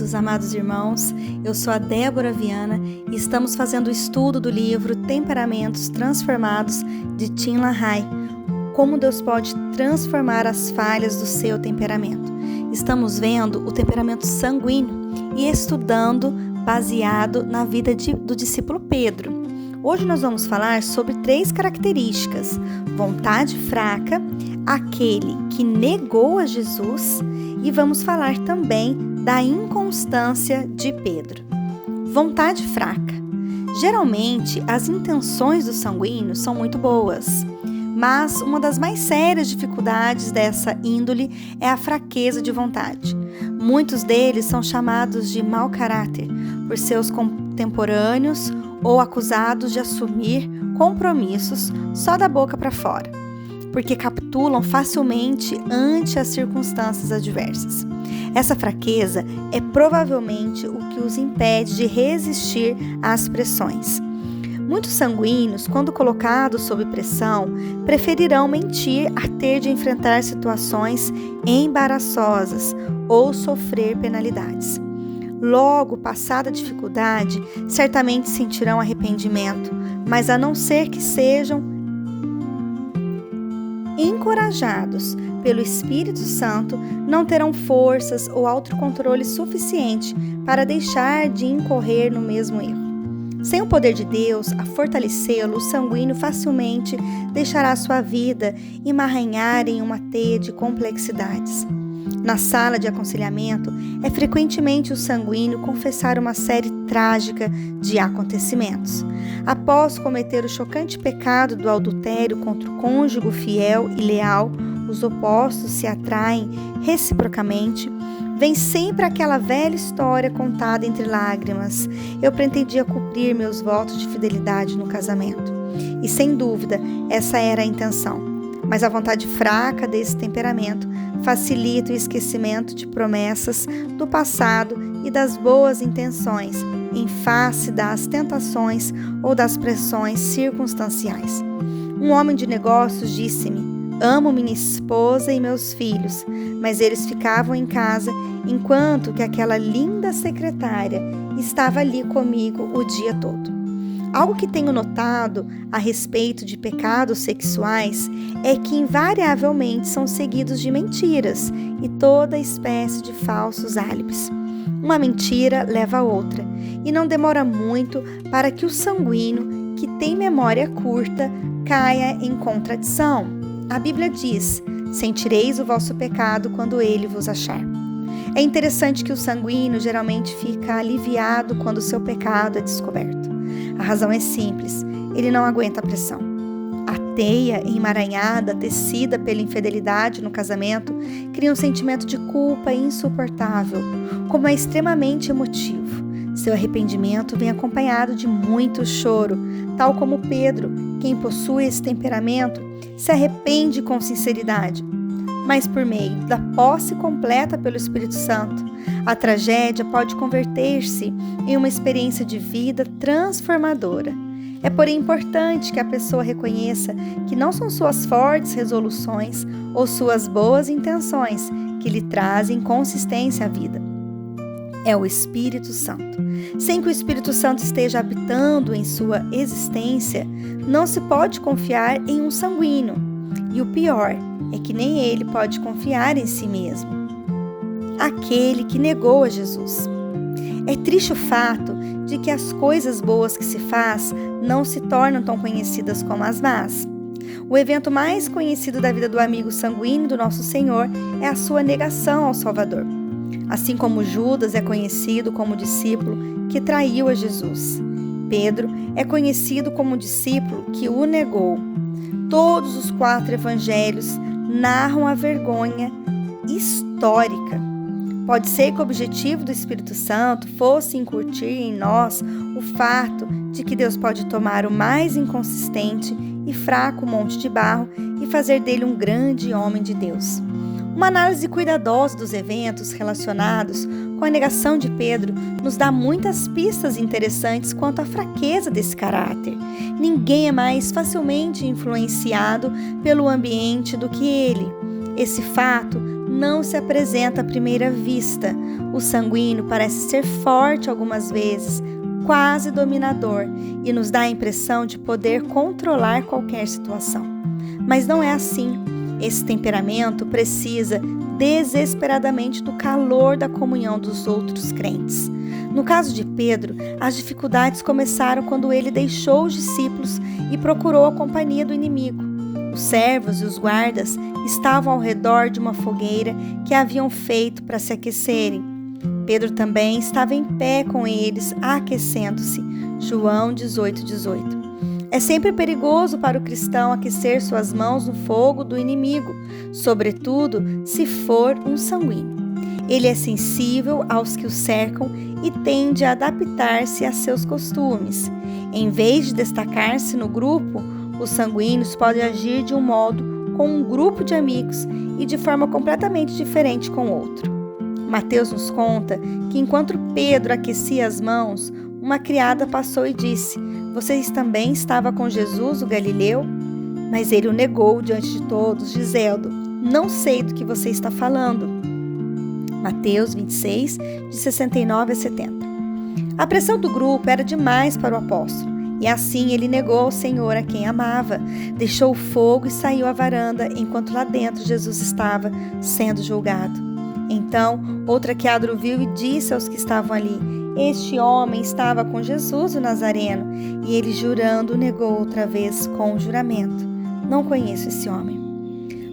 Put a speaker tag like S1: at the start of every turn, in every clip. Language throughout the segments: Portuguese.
S1: queridos, amados irmãos, eu sou a Débora Viana e estamos fazendo o estudo do livro Temperamentos Transformados de Tim LaHaye. Como Deus pode transformar as falhas do seu temperamento. Estamos vendo o temperamento sanguíneo e estudando baseado na vida do discípulo Pedro. Hoje nós vamos falar sobre 3 características: vontade fraca, aquele que negou a Jesus, e vamos falar também da inconstância de Pedro. Vontade fraca. Geralmente, as intenções do sanguíneo são muito boas, mas uma das mais sérias dificuldades dessa índole é a fraqueza de vontade. Muitos deles são chamados de mau caráter por seus contemporâneos ou acusados de assumir compromissos só da boca para fora, porque capitulam facilmente ante as circunstâncias adversas. Essa fraqueza é provavelmente o que os impede de resistir às pressões. Muitos sanguíneos, quando colocados sob pressão, preferirão mentir a ter de enfrentar situações embaraçosas ou sofrer penalidades. Logo, passada a dificuldade, certamente sentirão arrependimento, mas a não ser que sejam encorajados pelo Espírito Santo, não terão forças ou autocontrole suficiente para deixar de incorrer no mesmo erro. Sem o poder de Deus a fortalecê-lo, o sanguíneo facilmente deixará sua vida emaranhar em uma teia de complexidades. Na sala de aconselhamento, é frequentemente o sanguíneo confessar uma série trágica de acontecimentos. Após cometer o chocante pecado do adultério contra o cônjuge fiel e leal, os opostos se atraem reciprocamente. Vem sempre aquela velha história contada entre lágrimas: eu pretendia cumprir meus votos de fidelidade no casamento. E sem dúvida, essa era a intenção. Mas a vontade fraca desse temperamento facilita o esquecimento de promessas do passado e das boas intenções em face das tentações ou das pressões circunstanciais. Um homem de negócios disse-me: amo minha esposa e meus filhos, mas eles ficavam em casa enquanto que aquela linda secretária estava ali comigo o dia todo. Algo que tenho notado a respeito de pecados sexuais é que invariavelmente são seguidos de mentiras e toda espécie de falsos álibis. Uma mentira leva a outra, e não demora muito para que o sanguíneo, que tem memória curta, caia em contradição. A Bíblia diz: sentireis o vosso pecado quando ele vos achar. É interessante que o sanguíneo geralmente fica aliviado quando seu pecado é descoberto. A razão é simples: ele não aguenta a pressão. A teia emaranhada, tecida pela infidelidade no casamento, cria um sentimento de culpa insuportável, como é extremamente emotivo. Seu arrependimento vem acompanhado de muito choro, tal como Pedro, quem possui esse temperamento, se arrepende com sinceridade. Mas por meio da posse completa pelo Espírito Santo, a tragédia pode converter-se em uma experiência de vida transformadora. É, porém, importante que a pessoa reconheça que não são suas fortes resoluções ou suas boas intenções que lhe trazem consistência à vida. É o Espírito Santo. Sem que o Espírito Santo esteja habitando em sua existência, não se pode confiar em um sanguíneo. E o pior é que nem ele pode confiar em si mesmo. Aquele que negou a Jesus. É triste o fato de que as coisas boas que se faz não se tornam tão conhecidas como as más. O evento mais conhecido da vida do amigo sanguíneo do nosso Senhor é a sua negação ao Salvador. Assim como Judas é conhecido como discípulo que traiu a Jesus, Pedro é conhecido como discípulo que o negou. Todos os 4 evangelhos narram a vergonha histórica. Pode ser que o objetivo do Espírito Santo fosse incutir em nós o fato de que Deus pode tomar o mais inconsistente e fraco monte de barro e fazer dele um grande homem de Deus. Uma análise cuidadosa dos eventos relacionados com a negação de Pedro nos dá muitas pistas interessantes quanto à fraqueza desse caráter. Ninguém é mais facilmente influenciado pelo ambiente do que ele. Esse fato não se apresenta à primeira vista. O sanguíneo parece ser forte algumas vezes, quase dominador, e nos dá a impressão de poder controlar qualquer situação. Mas não é assim. Esse temperamento precisa desesperadamente do calor da comunhão dos outros crentes. No caso de Pedro, as dificuldades começaram quando ele deixou os discípulos e procurou a companhia do inimigo. Os servos e os guardas estavam ao redor de uma fogueira que haviam feito para se aquecerem. Pedro também estava em pé com eles, aquecendo-se. João 18:18. É sempre perigoso para o cristão aquecer suas mãos no fogo do inimigo, sobretudo se for um sanguíneo. Ele é sensível aos que o cercam e tende a adaptar-se a seus costumes. Em vez de destacar-se no grupo, os sanguíneos podem agir de um modo com um grupo de amigos e de forma completamente diferente com outro. Mateus nos conta que enquanto Pedro aquecia as mãos, uma criada passou e disse: "Vocês também estavam com Jesus, o Galileu?" Mas ele o negou diante de todos, dizendo: "Não sei do que você está falando." Mateus 26, de 69 a 70. A pressão do grupo era demais para o apóstolo, e assim ele negou ao Senhor a quem amava, deixou o fogo e saiu à varanda, enquanto lá dentro Jesus estava sendo julgado. Então, outra criada o viu e disse aos que estavam ali: "Este homem estava com Jesus o Nazareno." E ele, jurando, negou outra vez com o juramento: "Não conheço esse homem."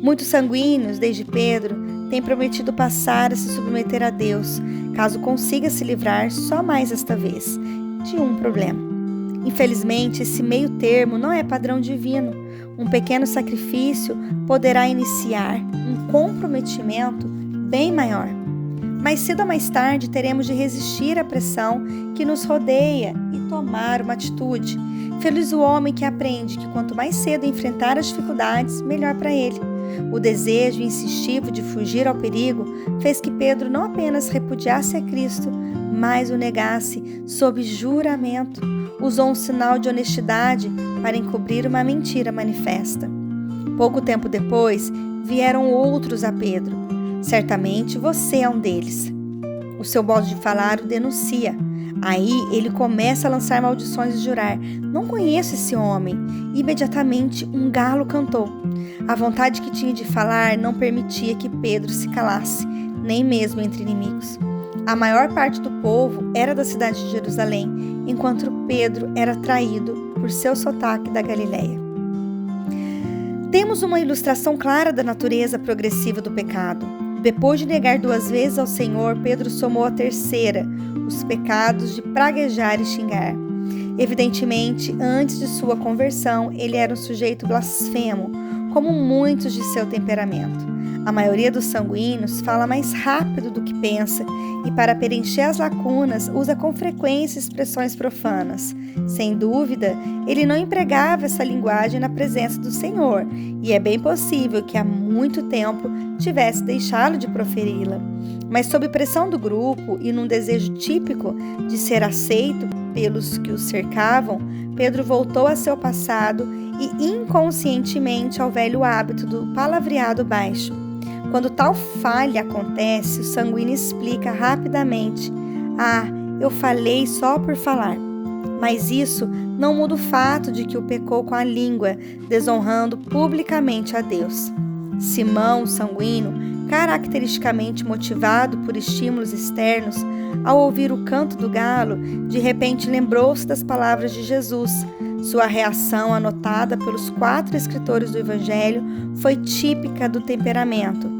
S1: Muitos sanguíneos, desde Pedro, têm prometido passar a se submeter a Deus, caso consiga se livrar só mais esta vez de um problema. Infelizmente, esse meio termo não é padrão divino. Um pequeno sacrifício poderá iniciar um comprometimento bem maior. Mais cedo ou mais tarde, teremos de resistir à pressão que nos rodeia e tomar uma atitude. Feliz o homem que aprende que quanto mais cedo enfrentar as dificuldades, melhor para ele. O desejo insistivo de fugir ao perigo fez que Pedro não apenas repudiasse a Cristo, mas o negasse sob juramento. Usou um sinal de honestidade para encobrir uma mentira manifesta. Pouco tempo depois, vieram outros a Pedro. Certamente você é um deles. O seu modo de falar o denuncia. Aí ele começa a lançar maldições e jurar: "Não conheço esse homem." Imediatamente um galo cantou. A vontade que tinha de falar não permitia que Pedro se calasse, nem mesmo entre inimigos. A maior parte do povo era da cidade de Jerusalém, enquanto Pedro era traído por seu sotaque da Galileia. Temos uma ilustração clara da natureza progressiva do pecado. Depois de negar 2 vezes ao Senhor, Pedro somou a terceira, os pecados de praguejar e xingar. Evidentemente, antes de sua conversão, ele era um sujeito blasfemo, como muitos de seu temperamento. A maioria dos sanguíneos fala mais rápido do que pensa e, para preencher as lacunas, usa com frequência expressões profanas. Sem dúvida, ele não empregava essa linguagem na presença do Senhor, e é bem possível que há muito tempo tivesse deixado de proferi-la. Mas, sob pressão do grupo e num desejo típico de ser aceito pelos que o cercavam, Pedro voltou a seu passado e inconscientemente ao velho hábito do palavreado baixo. Quando tal falha acontece, o sanguíneo explica rapidamente: "Ah, eu falei só por falar." Mas isso não muda o fato de que o pecou com a língua, desonrando publicamente a Deus. Simão, o sanguíneo, caracteristicamente motivado por estímulos externos, ao ouvir o canto do galo, de repente lembrou-se das palavras de Jesus. Sua reação, anotada pelos 4 escritores do Evangelho, foi típica do temperamento.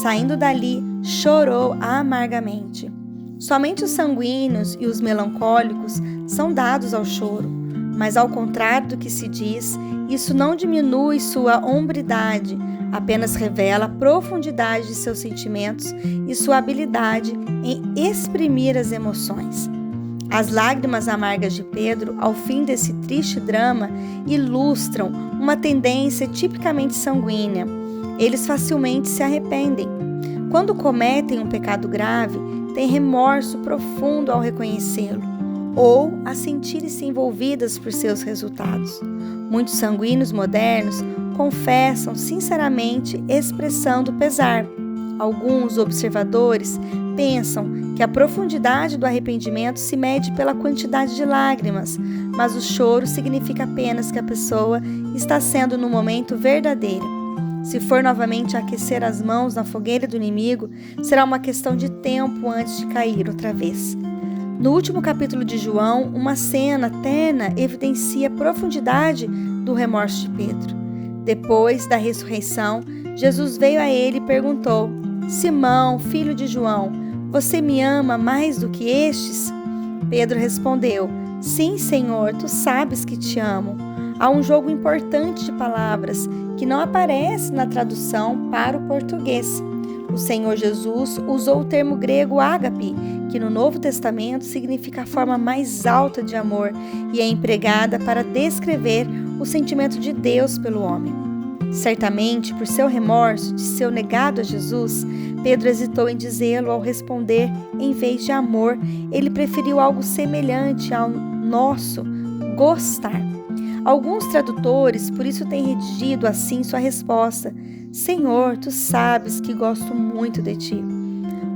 S1: Saindo dali, chorou amargamente. Somente os sanguíneos e os melancólicos são dados ao choro, mas ao contrário do que se diz, isso não diminui sua hombridade, apenas revela a profundidade de seus sentimentos e sua habilidade em exprimir as emoções. As lágrimas amargas de Pedro, ao fim desse triste drama, ilustram uma tendência tipicamente sanguínea. Eles facilmente se arrependem. Quando cometem um pecado grave, têm remorso profundo ao reconhecê-lo, ou a sentirem-se envolvidas por seus resultados. Muitos sanguíneos modernos confessam sinceramente expressando pesar. Alguns observadores pensam que a profundidade do arrependimento se mede pela quantidade de lágrimas, mas o choro significa apenas que a pessoa está sendo no momento verdadeira. Se for novamente aquecer as mãos na fogueira do inimigo, será uma questão de tempo antes de cair outra vez. No último capítulo de João, uma cena terna evidencia a profundidade do remorso de Pedro. Depois da ressurreição, Jesus veio a ele e perguntou: Simão, filho de João, você me ama mais do que estes? Pedro respondeu: Sim, Senhor, tu sabes que te amo. Há um jogo importante de palavras que não aparece na tradução para o português. O Senhor Jesus usou o termo grego ágape, que no Novo Testamento significa a forma mais alta de amor e é empregada para descrever o sentimento de Deus pelo homem. Certamente, por seu remorso de seu negado a Jesus, Pedro hesitou em dizê-lo ao responder, em vez de amor, ele preferiu algo semelhante ao nosso gostar. Alguns tradutores, por isso, têm redigido assim sua resposta: Senhor, tu sabes que gosto muito de ti.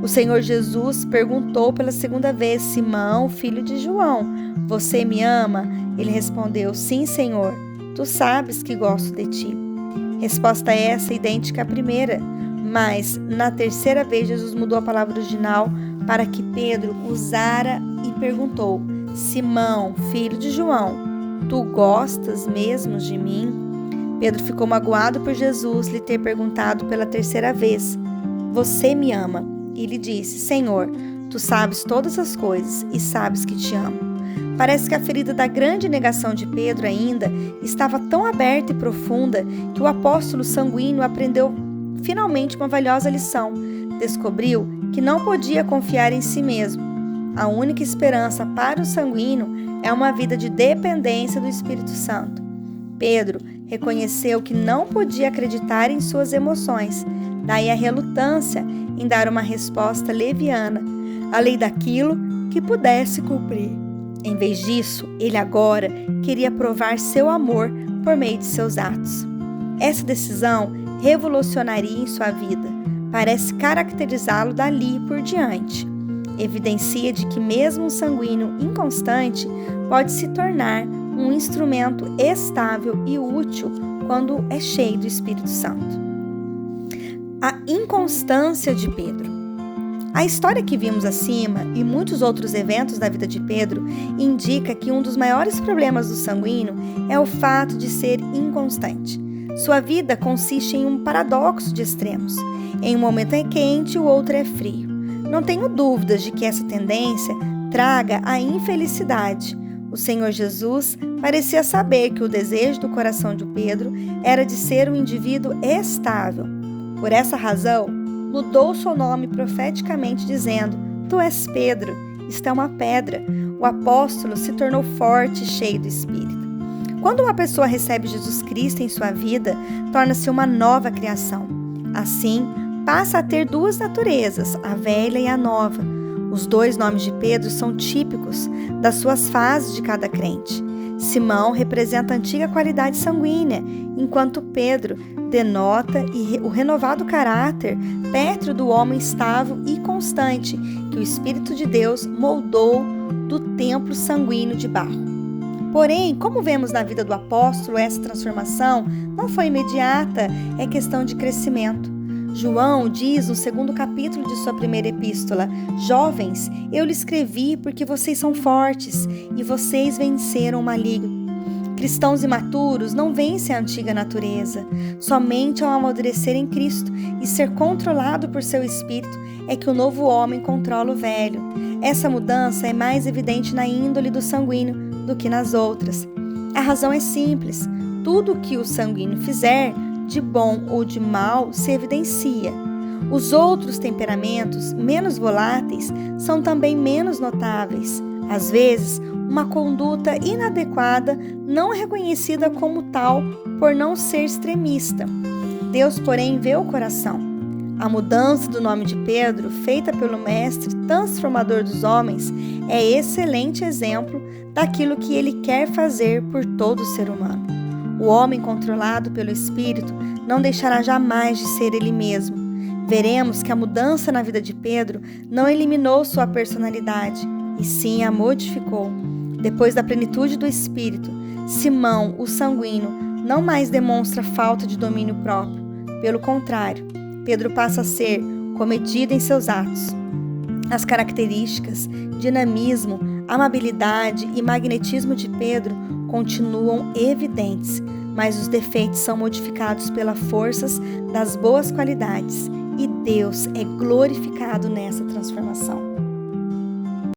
S1: O Senhor Jesus perguntou pela segunda vez: Simão, filho de João, você me ama? Ele respondeu: Sim, Senhor, tu sabes que gosto de ti. Resposta essa idêntica à primeira, mas na terceira vez Jesus mudou a palavra original para que Pedro usara e perguntou: Simão, filho de João, tu gostas mesmo de mim? Pedro ficou magoado por Jesus lhe ter perguntado pela terceira vez: Você me ama? E lhe disse: Senhor, tu sabes todas as coisas e sabes que te amo. Parece que a ferida da grande negação de Pedro ainda estava tão aberta e profunda que o apóstolo sanguíneo aprendeu finalmente uma valiosa lição. Descobriu que não podia confiar em si mesmo. A única esperança para o sanguíneo é uma vida de dependência do Espírito Santo. Pedro reconheceu que não podia acreditar em suas emoções, daí a relutância em dar uma resposta leviana, além daquilo que pudesse cumprir. Em vez disso, ele agora queria provar seu amor por meio de seus atos. Essa decisão revolucionaria em sua vida, parece caracterizá-lo dali por diante. Evidencia de que mesmo um sanguíneo inconstante pode se tornar um instrumento estável e útil quando é cheio do Espírito Santo. A inconstância de Pedro. A história que vimos acima e muitos outros eventos da vida de Pedro indica que um dos maiores problemas do sanguíneo é o fato de ser inconstante. Sua vida consiste em um paradoxo de extremos. Em um momento é quente e o outro é frio. Não tenho dúvidas de que essa tendência traga a infelicidade. O Senhor Jesus parecia saber que o desejo do coração de Pedro era de ser um indivíduo estável. Por essa razão, mudou seu nome profeticamente dizendo: Tu és Pedro, isto é uma pedra. O apóstolo se tornou forte e cheio do Espírito. Quando uma pessoa recebe Jesus Cristo em sua vida, torna-se uma nova criação. Assim, passa a ter duas naturezas, a velha e a nova. Os dois nomes de Pedro são típicos das suas fases de cada crente. Simão representa a antiga qualidade sanguínea, enquanto Pedro denota o renovado caráter perto do homem estável e constante que o Espírito de Deus moldou do templo sanguíneo de barro. Porém, como vemos na vida do apóstolo, essa transformação não foi imediata, é questão de crescimento. João diz no 2º capítulo de sua primeira epístola: Jovens, eu lhe escrevi porque vocês são fortes e vocês venceram o maligno. Cristãos imaturos não vencem a antiga natureza. Somente ao amadurecer em Cristo e ser controlado por seu Espírito é que o novo homem controla o velho. Essa mudança é mais evidente na índole do sanguíneo do que nas outras. A razão é simples: tudo o que o sanguíneo fizer, de bom ou de mal, se evidencia. Os outros temperamentos, menos voláteis, são também menos notáveis. Às vezes, uma conduta inadequada não é reconhecida como tal por não ser extremista. Deus, porém, vê o coração. A mudança do nome de Pedro, feita pelo Mestre transformador dos homens, é excelente exemplo daquilo que ele quer fazer por todo ser humano. O homem controlado pelo Espírito não deixará jamais de ser ele mesmo. Veremos que a mudança na vida de Pedro não eliminou sua personalidade, e sim a modificou. Depois da plenitude do Espírito, Simão, o sanguíneo, não mais demonstra falta de domínio próprio. Pelo contrário, Pedro passa a ser comedido em seus atos. As características, dinamismo, amabilidade e magnetismo de Pedro continuam evidentes, mas os defeitos são modificados pelas forças das boas qualidades, e Deus é glorificado nessa transformação.